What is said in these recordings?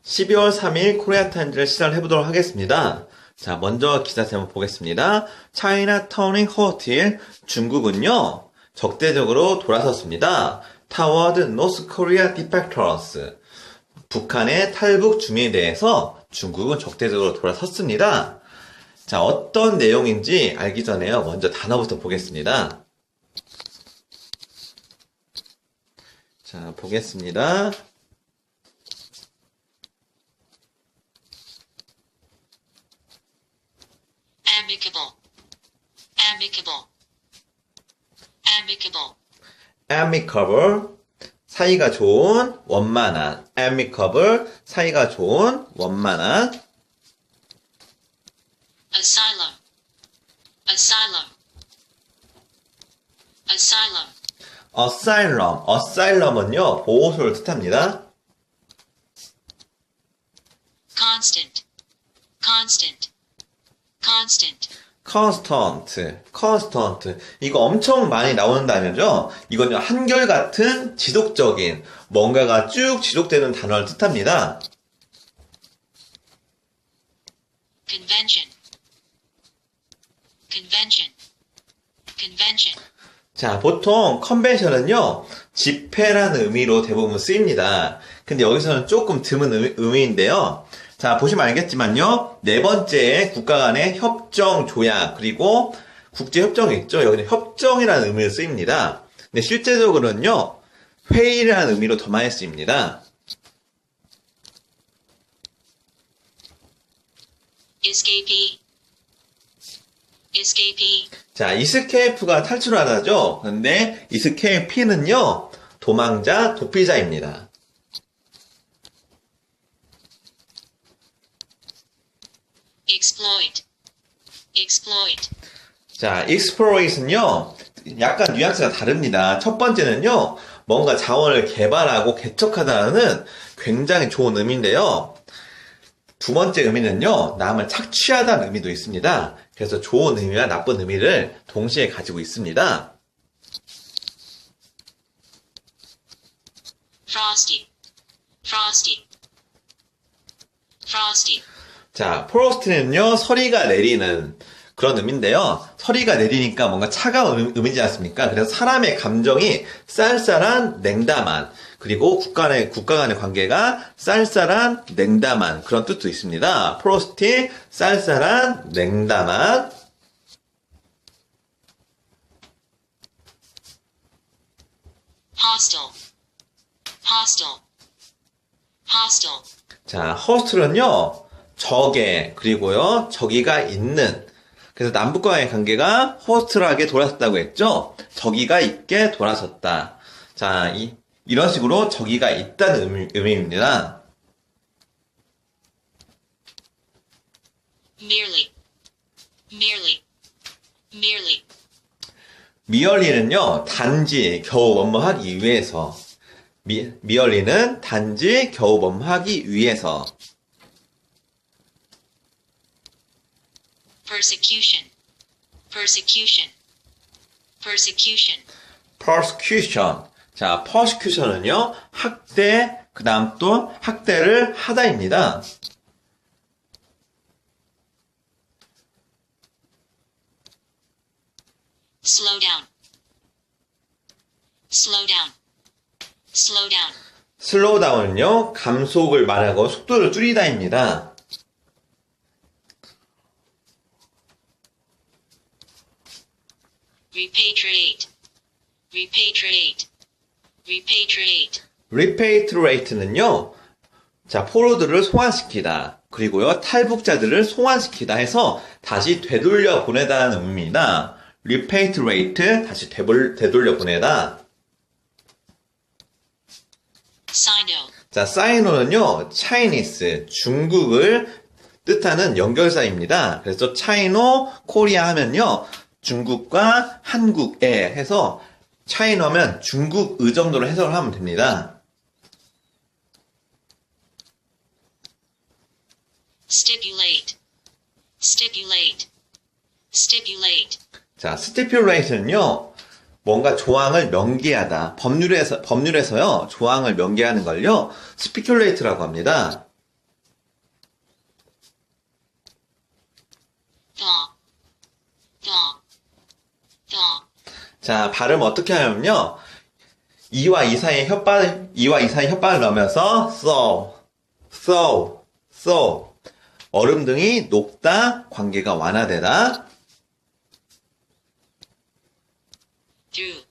12월 3일 코리아 타임즈를 시작을 해보도록 하겠습니다. 자, 먼저 기사 제목 보겠습니다. 차이나 터닝 허스틸, 중국은요, 적대적으로 돌아섰습니다. Toward North Korea defectors. 북한의 탈북 주민에 대해서 중국은 적대적으로 돌아섰습니다. 자, 어떤 내용인지 알기 전에요. 먼저 단어부터 보겠습니다. 자, 보겠습니다. amicable, amicable, amicable, amicable, 사이가 좋은, 원만한. amicable, 사이가 좋은, 원만한. asylum, asylum, asylum, asylum, asylum은요, 보호소를 뜻합니다. constant, constant, constant, constant. 이거 엄청 많이 나오는 단어죠? 이건 한결같은 지속적인, 뭔가가 쭉 지속되는 단어를 뜻합니다. convention, convention, convention, 자, 보통 컨벤션은요, 집회라는 의미로 대부분 쓰입니다. 근데 여기서는 조금 드문 의미인데요. 자, 보시면 알겠지만요, 네 번째 국가 간의 협정, 조약, 그리고 국제협정이 있죠. 여기는 협정이라는 의미로 쓰입니다. 근데 실제적으로는요, 회의라는 의미로 더 많이 쓰입니다. escapee, escapee, 자, 이스케이프가 탈출하다죠. 근데 이스케이피는요, 도망자, 도피자입니다. exploit, exploit, 자, exploit은요, 약간 뉘앙스가 다릅니다. 첫 번째는요, 뭔가 자원을 개발하고 개척하다는 굉장히 좋은 의미인데요. 두 번째 의미는요, 남을 착취하다는 의미도 있습니다. 그래서 좋은 의미와 나쁜 의미를 동시에 가지고 있습니다. frosty, frosty, frosty, 자, 프로스트는요, 서리가 내리는 그런 의미인데요. 서리가 내리니까 뭔가 차가운 의미지 않습니까? 그래서 사람의 감정이 쌀쌀한, 냉담한, 그리고 국가 간의 관계가 쌀쌀한, 냉담한 그런 뜻도 있습니다. 프로스티, 쌀쌀한, 냉담한. hostile, hostile, hostile, 자, 허스트는요, 적에, 그리고요, 적이가 있는. 그래서 남북 간의 관계가 허스트하게 돌아섰다고 했죠? 적이가 있게 돌아섰다. 자, 이런 식으로 적이가 있다는 의미입니다. merely, merely, merely, 미얼리는요, 단지 겨우 뭐뭐하기 위해서. 미얼리는 단지 겨우 뭐뭐하기 위해서. persecution, persecution, persecution, persecution. 자, persecution은요, 학대, 그 다음 또 학대를 하다입니다. slow down, slow down, slow down, slow down은요, 감속을 말하고 속도를 줄이다입니다. repatriate, repatriate, repatriate, repatriate는요, 자, 포로들을 송환시키다. 그리고요, 탈북자들을 송환시키다 해서 다시 되돌려 보내다는 의미입니다. repatriate, 다시 되돌려 보내다. sino, 자, 사이노는요, Chinese, 중국을 뜻하는 연결사입니다. 그래서 차이노, 코리아 하면요, 중국과 한국에 해서 차이노면 중국의 정도로 해석을 하면 됩니다. stipulate, stipulate, stipulate, 자, stipulate는요, 뭔가 조항을 명기하다. 법률에서요, 조항을 명기하는 걸요, speculate라고 합니다. thaw, thaw, thaw, 자, 발음 어떻게 하냐면요. 이와 이 사이에 혓바를 넣으면서 so. 얼음 등이 녹다, 관계가 완화되다. through,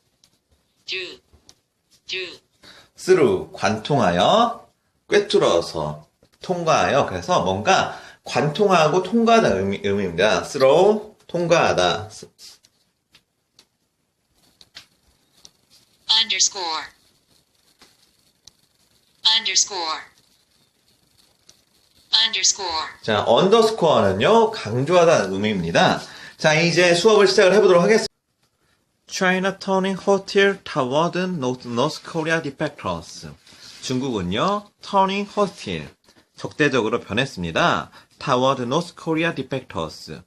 through, 관통하여, 꿰뚫어서, 통과하여. 그래서 뭔가 관통하고 통과하다 의미입니다. through, 통과하다. underscore, 자, 언더스코어는요, 강조하다는 의미입니다. 자, 이제 수업을 시작을 해보도록 하겠습니다. China turning hostile toward North Korea defectors. 중국은요, turning hostile, 적대적으로 변했습니다. toward North Korea defectors.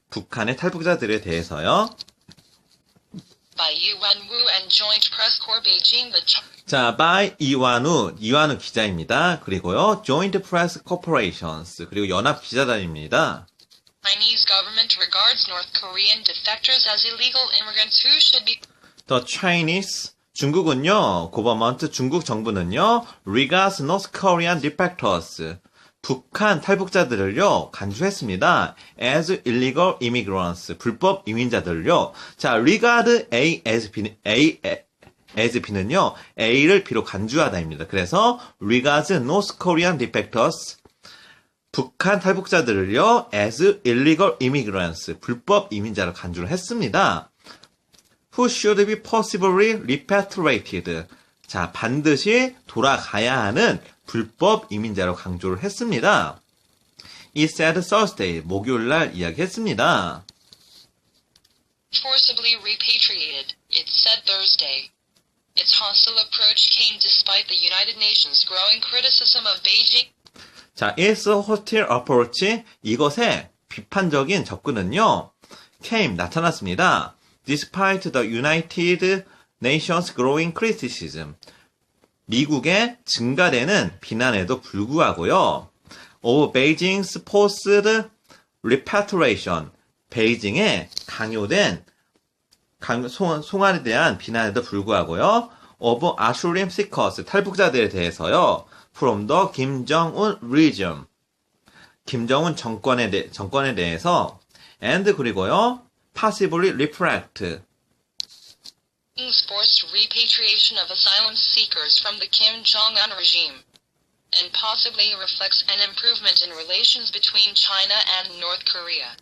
북한의 탈북자들에 대해서요. by Yuan Wu and Joint Press Corps Beijing, 자, by 이완우 기자입니다. 그리고요, Joint Press Corporations, 그리고 연합 기자단입니다. Chinese government regards North Korean defectors as illegal immigrants who should be The Chinese, 중국은요, government, 중국 정부는요, regards North Korean defectors, 북한 탈북자들을요, 간주했습니다. as illegal immigrants, 불법 이민자들을요. 자, regard A as B는요, A를 B로 간주하다입니다. 그래서 regards North Korean defectors, 북한 탈북자들을요, as illegal immigrants, 불법 이민자로 간주를 했습니다. who should be possibly repatriated. 자, 반드시 돌아가야 하는 불법 이민자로 강조를 했습니다. It said Thursday, 목요일날 이야기했습니다. forcibly repatriated, it said Thursday. Its hostile approach came despite the United Nations' growing criticism of Beijing. 자, its hostile approach, 이것의 비판적인 접근은요, came, 나타났습니다. Despite the United Nations' growing criticism, 미국의 증가되는 비난에도 불구하고요, of Beijing's forced repatriation, 베이징의 강요된 송환에 대한 비난에도 불구하고요, of asylum seekers, 탈북자들에 대해서요, from the 김정은 regime, 김정은 정권에 대해서, and 그리고요, possibly reflect, Beijing's forced repatriation of asylum seekers from the Kim Jong-un regime, and possibly reflects an improvement in relations between China and North Korea.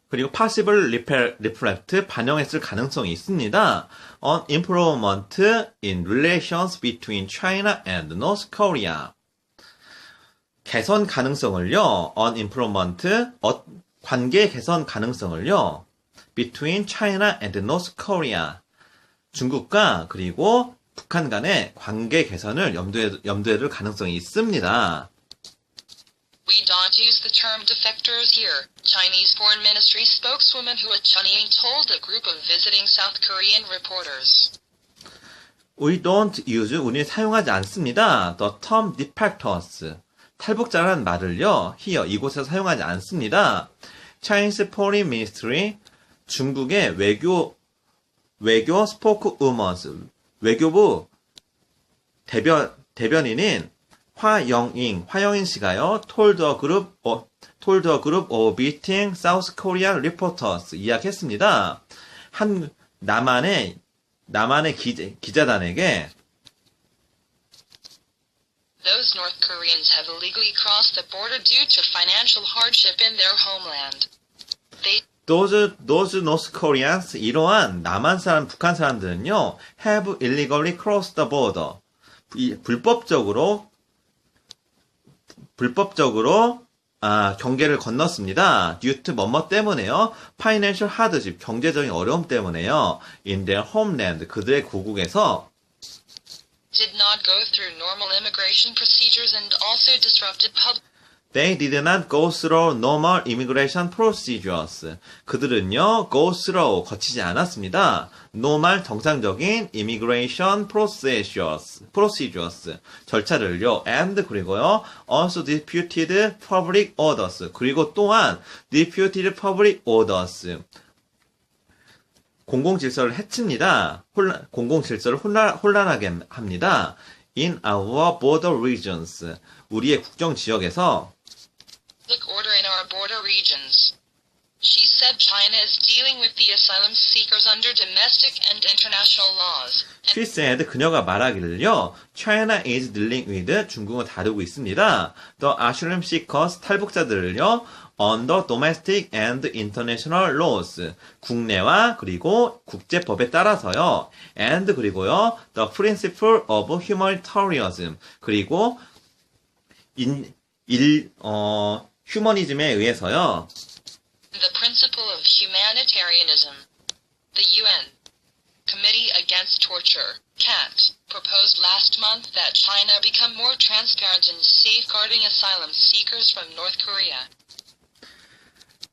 그리고 possible reflect, 반영했을 가능성이 있습니다. on improvement in relations between China and North Korea. 개선 가능성을요, on improvement, 관계 개선 가능성을요, between China and North Korea. 중국과 그리고 북한 간의 관계 개선을 염두에 둘 가능성이 있습니다. We don't use the term defectors here, Chinese Foreign Ministry spokeswoman Hua Chunying told a group of visiting South Korean reporters. We don't use, 우리는 사용하지 않습니다. The term defectors, 탈북자라는 말을요, here, 이곳에서 사용하지 않습니다. Chinese Foreign Ministry, 중국의 외교 spokeswoman, 외교부 대변인인 화영인 씨가요, told a group of visiting South Korea reporters, 이야기했습니다. 남한의 기자단에게 Those North Koreans have illegally crossed the border due to financial hardship in their homeland. those North Koreans, 이러한 남한 사람, 북한 사람들은요, have illegally crossed the border, 불법적으로 경계를 건넜습니다. due to 뭐뭐 때문에요. financial hardship, 경제적인 어려움 때문에요. in their homeland, 그들의 고국에서 Did not go through normal immigration procedures and also disrupted They did not go through normal immigration procedures. 그들은요, go through, 거치지 않았습니다. normal, 정상적인 immigration procedures. 절차를요, and 그리고요, also disputed public orders. 그리고 또한 disputed public orders. 공공질서를 해칩니다. 공공질서를 혼란하게 합니다. In our border regions. 우리의 국정 지역에서 Public order in our border regions. She said China is dealing with the asylum seekers under domestic and international laws. She said 그녀가 말하기를요. China is dealing with 중국은 다루고 있습니다. The asylum seekers 탈북자들을요. under domestic and international laws. 국내와 그리고 국제법에 따라서요. and 그리고요. the principle of humanitarianism. 그리고 휴머니즘에 의해서요. The principle of humanitarianism. The UN Committee Against Torture, CAT, proposed last month that China become more transparent in safeguarding asylum seekers from North Korea.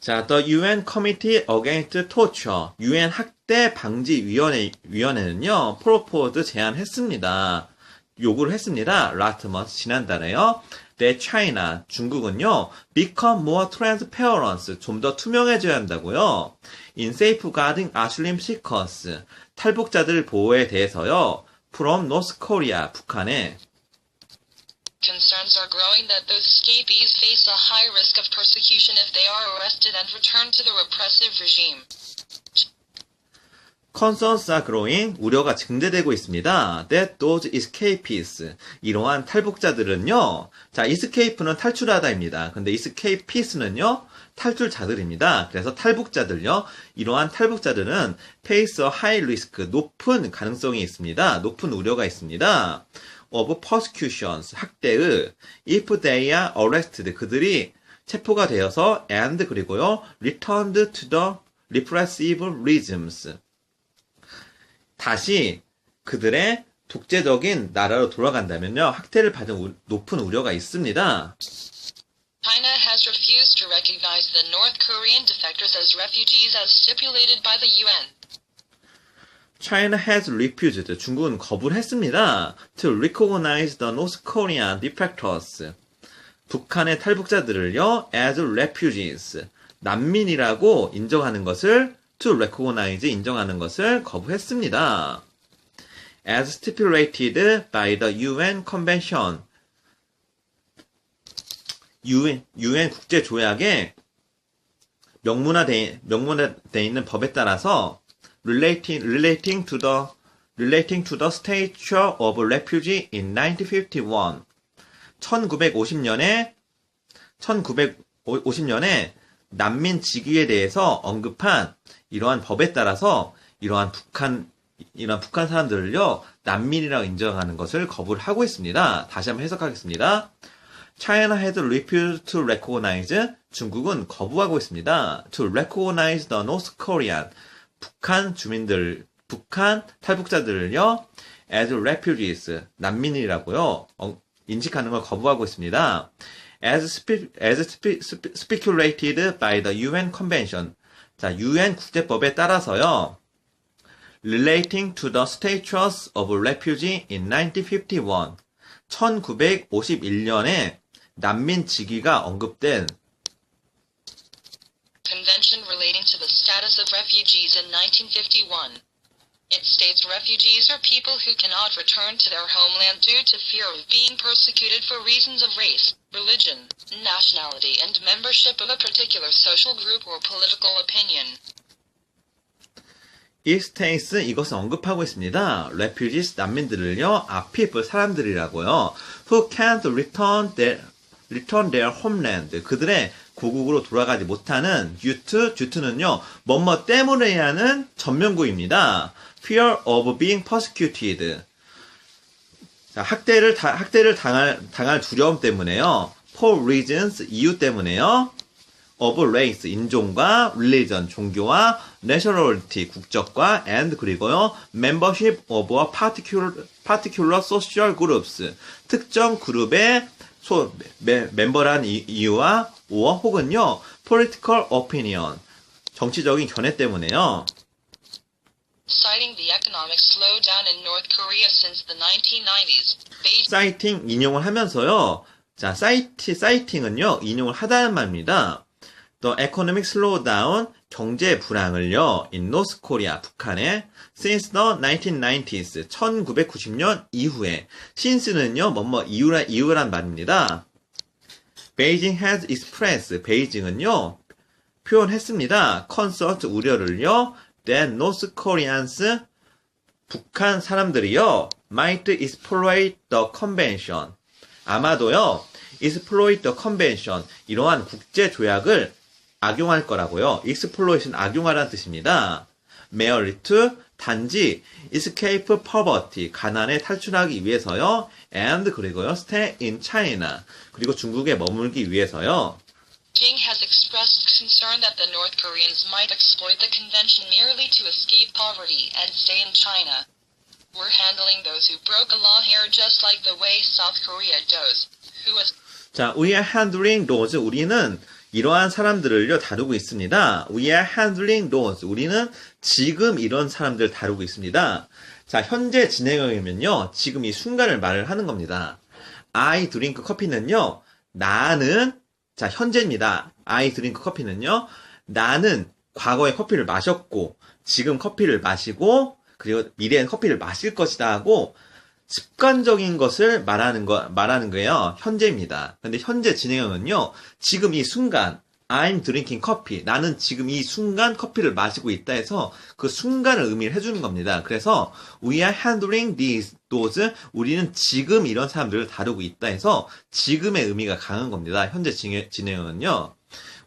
자, The UN Committee Against Torture, UN 학대 방지 위원회는요, proposed 제안했습니다. 요구를 했습니다. last month, 지난달에요. that China, 중국은요, become more transparent, 좀 더 투명해져야 한다고요. in safeguarding asylum seekers, 탈북자들 보호에 대해서요, from North Korea, 북한에 Concerns are growing that those escapees face a high risk of persecution if they are arrested and returned to the repressive regime. Concerns are growing, 우려가 증대되고 있습니다. That those escapees, 이러한 탈북자들은요, 자, escape는 탈출하다입니다. 근데 escapees는요, 탈출자들입니다. 그래서 탈북자들요, 이러한 탈북자들은 face a high risk, 높은 가능성이 있습니다. 높은 우려가 있습니다. of persecutions, 학대의 if they are arrested, 그들이 체포가 되어서 and 그리고요, returned to the repressive regimes, 다시 그들의 독재적인 나라로 돌아간다면요, 학대를 받은 높은 우려가 있습니다. China has refused to recognize the North Korean defectors as refugees as stipulated by the UN. China has refused, 중국은 거부를 했습니다. to recognize the North Korean defectors, 북한의 탈북자들을요, as refugees, 난민이라고 인정하는 것을 to recognize, 인정하는 것을 거부했습니다. as stipulated by the UN Convention, UN 국제조약에 명문화되어 있는 법에 따라서 relating to the stature of refugee in 1951, 1950년에 난민 직위에 대해서 언급한 이러한 법에 따라서 이러한 북한 사람들을요, 난민이라고 인정하는 것을 거부를 하고 있습니다. 다시 한번 해석하겠습니다. China has refused to recognize, 중국은 거부하고 있습니다. to recognize the North Korean, 북한 탈북자들을요, as refugees, 난민이라고요, 인식하는 걸 거부하고 있습니다. as speculated by the UN Convention, 자, UN 국제법에 따라서요, relating to the status of refugee in 1951, 1951년에 난민 직위가 언급된 Convention relating to the status of refugees in 1951. It states refugees are people who cannot return to their homeland due to fear of being persecuted for reasons of race, religion, nationality, and membership of a particular social group or political opinion. It states, 이것을 언급하고 있습니다. refugees, 난민들을요, are people, 사람들이라고요. who can't return their homeland, 그들의 고국으로 돌아가지 못하는 due는요, 뭐뭐 때문에 하는 전면구입니다. fear of being persecuted. 자, 학대를 당할 두려움 때문에요. for reasons, 이유 때문에요. of race, 인종과 religion, 종교와 nationality, 국적과 and 그리고요, membership of a particular social groups, 특정 그룹에 멤버란 이유와 or 혹은요 political opinion 정치적인 견해 때문에요. Citing the economic slowdown in North Korea since the 1990s, Beijing 사이팅 인용을 하면서요. 자, 사이팅은요, 인용을 하다는 말입니다. The economic slowdown, 경제 불황을요, in North Korea, 북한에, since the 1990s, 1990년 이후에, since는요, 이유란 말입니다. Beijing has expressed, 베이징은요, 표현했습니다. concern, 우려를요, that North Koreans, 북한 사람들이요, might exploit the convention. 아마도요, exploit the convention. 이러한 국제 조약을 악용할 거라고요. exploitation 악용하라는 뜻입니다. merely to 단지 escape poverty 가난에 탈출하기 위해서요. and 그리고요, stay in China. 그리고 중국에 머물기 위해서요. has expressed concern that the North Koreans might exploit the convention merely to escape poverty and stay in China. We're handling those who broke a law here just like the way South Korea does. Who was 자, we are handling those. 우리는 이러한 사람들을요, 다루고 있습니다. We are handling those. 우리는 지금 이런 사람들을 다루고 있습니다. 자, 현재 진행형이면요, 지금 이 순간을 말을 하는 겁니다. I drink 커피는요, 나는, 자, 현재입니다. I drink 커피는요, 나는 과거에 커피를 마셨고, 지금 커피를 마시고, 그리고 미래엔 커피를 마실 것이다 하고, 습관적인 것을 말하는 거예요. 현재입니다. 근데 현재 진행형은요, 지금 이 순간, I'm drinking coffee. 나는 지금 이 순간 커피를 마시고 있다 해서 그 순간을 의미를 해주는 겁니다. 그래서 we are handling those. 우리는 지금 이런 사람들을 다루고 있다 해서 지금의 의미가 강한 겁니다. 현재 진행형은요.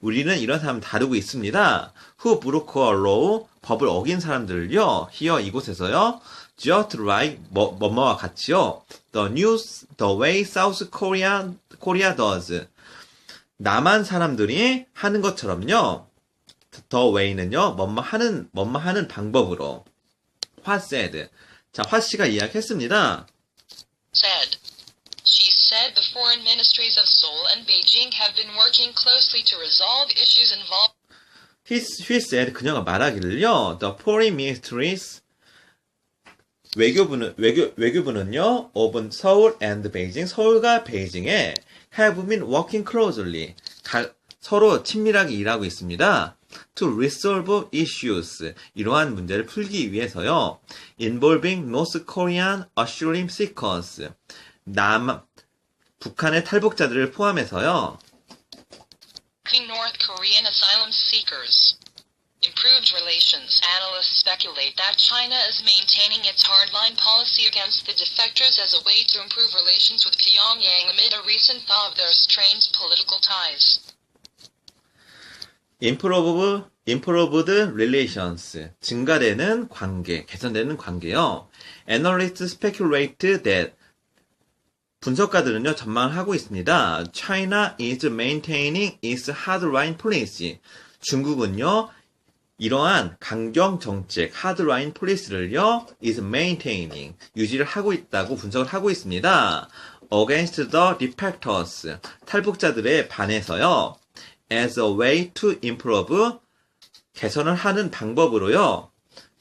우리는 이런 사람을 다루고 있습니다. Who broke a law. 법을 어긴 사람들을요. here 이곳에서요. just like 뭐뭐와 같이요. the way South Korea does. 남한 사람들이 하는 것처럼요. the way는요. 뭐뭐 하는 방법으로. what said. 자, what 씨가 이야기했습니다. said. She said the foreign ministries of Seoul and Beijing have been working closely to resolve issues involved. He said, 그녀가 말하기를요, the foreign ministries, 외교부는요, of Seoul and Beijing, 서울과 베이징에 have been working closely, 서로 친밀하게 일하고 있습니다. to resolve issues, 이러한 문제를 풀기 위해서요, involving North Korean asylum seekers, 북한의 탈북자들을 포함해서요, North Korean asylum seekers. Improved relations. Analysts speculate that China is maintaining its hardline policy against the defectors as a way to improve relations with Pyongyang amid a recent thaw of their strained political ties. improved relations. 증가되는 관계, 개선되는 관계요. Analysts speculate that 분석가들은요, 전망을 하고 있습니다. China is maintaining its hardline policy. 중국은요, 이러한 강경 정책, hardline policy를요, is maintaining, 유지를 하고 있다고 분석을 하고 있습니다. against the defectors, 탈북자들에 반해서요, as a way to improve, 개선을 하는 방법으로요,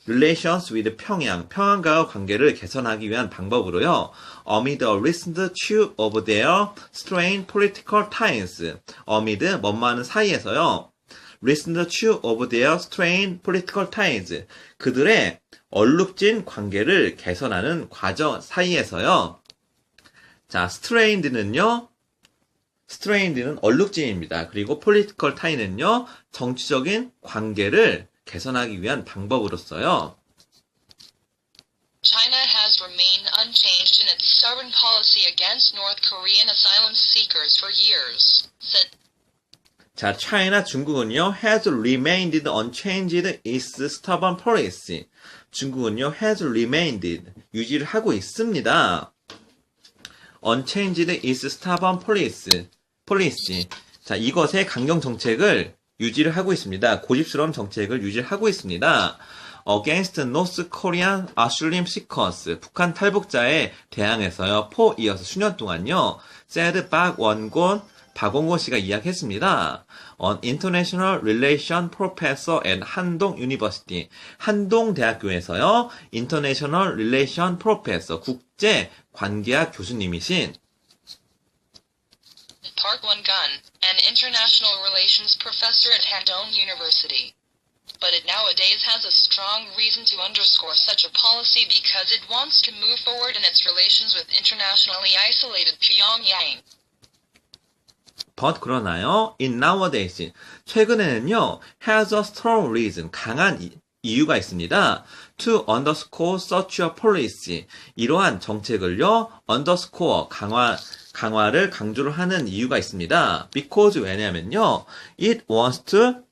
relations with 평양과의 관계를 개선하기 위한 방법으로요. amid a recent chew of their strained political ties. amid 뭐뭐하는 사이에서요. recent chew of their strained political ties. 그들의 얼룩진 관계를 개선하는 과정 사이에서요. 자, strained는 얼룩진입니다. 그리고 political tie는요. 정치적인 관계를 개선하기 위한 방법으로서요. China has remained unchanged in its stubborn policy against North Korean asylum seekers for years, said. 자, China, 중국은요, has remained unchanged its stubborn policy. 중국은요, has remained, 유지를 하고 있습니다. unchanged its stubborn policy. 자, 이것의 강경 정책을 유지를 하고 있습니다. 고집스러운 정책을 유지를 하고 있습니다. against North Korean asylum seekers, 북한 탈북자에 대항해서요, 4 years, 수년 동안요, said 박원곤 씨가 이야기했습니다. On International Relation Professor at 한동 University, 한동대학교에서요, International Relation Professor, 국제 관계학 교수님이신 Park Won-gun, an international relations professor at Handong University. But it nowadays has a strong reason to underscore such a policy because it wants to move forward in its relations with internationally isolated Pyongyang. But 그러나요, in nowadays, 최근에는요, has a strong reason, 강한 이유가 있습니다. To underscore such a policy, 이러한 정책을요, underscore, 강화를 강조를 하는 이유가 있습니다. Because 왜냐면요, it wants to,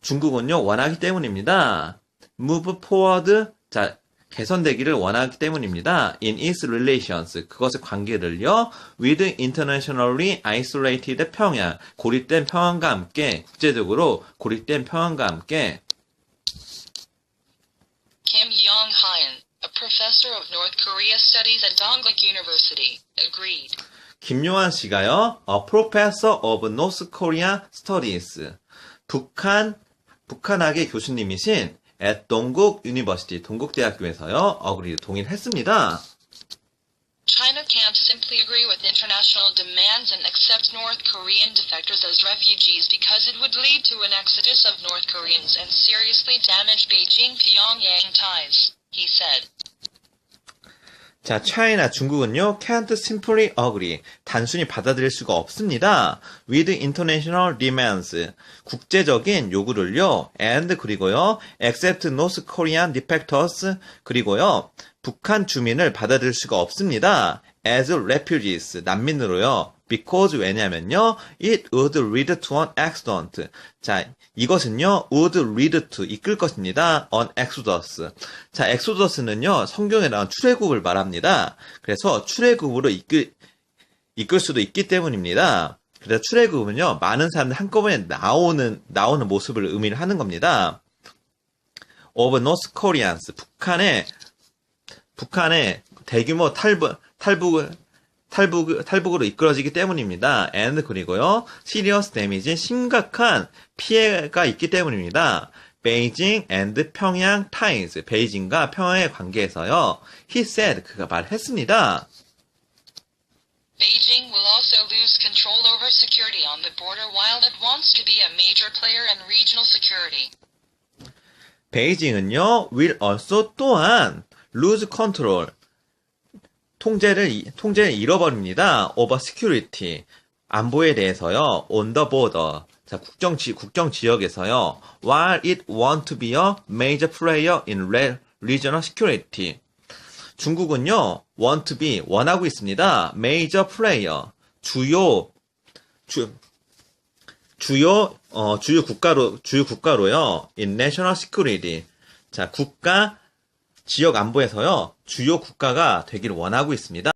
중국은요, 원하기 때문입니다. Move forward, 자, 개선되기를 원하기 때문입니다. In its relations, 그것의 관계를요, with internationally isolated 평양, 고립된 평양과 함께, 국제적으로 고립된 평양과 함께, Kim Yong-hyun, a professor of North Korea studies at Dongguk University, agreed. 김용환 씨가요, a professor of North Korea studies, 북한학의 교수님이신 at 동국 유니버시티, 동국대학교에서요, 동일했습니다. China can't simply agree with international demands and accept North Korean defectors as refugees because it would lead to an exodus of North Koreans and seriously damage Beijing-Pyongyang ties, he said. 자, China, 중국은요, can't simply agree, 단순히 받아들일 수가 없습니다. with international demands, 국제적인 요구를요, and 그리고요, accept North Korean defectors, 그리고요, 북한 주민을 받아들일 수가 없습니다. as refugees, 난민으로요. because 왜냐면요, it would lead to an accident. 자, 이것은요, would lead to, 이끌 것입니다. an exodus. 자, exodus는요, 성경에 나온 출애굽을 말합니다. 그래서 출애굽으로 이끌 수도 있기 때문입니다. 그래서 출애굽은요, 많은 사람들 한꺼번에 나오는 모습을 의미를 하는 겁니다. of North Koreans, 북한의 대규모 탈북으로 이끌어지기 때문입니다. and 그리고요, serious damage, 심각한 피해가 있기 때문입니다. Beijing and 평양 ties, 베이징과 평양의 관계에서요, he said, 그가 말했습니다. Beijing will also lose control over security on the border while it wants to be a major player in regional security. 베이징은요, will also 또한 lose control, 통제를 잃어버립니다. over security, 안보에 대해서요. on the border, 자, 국정 지역에서요. while it want to be a major player in regional security. 중국은요, want to be, 원하고 있습니다. major player, 주요 국가로요. in national security. 자, 지역 안보에서요, 주요 국가가 되기를 원하고 있습니다.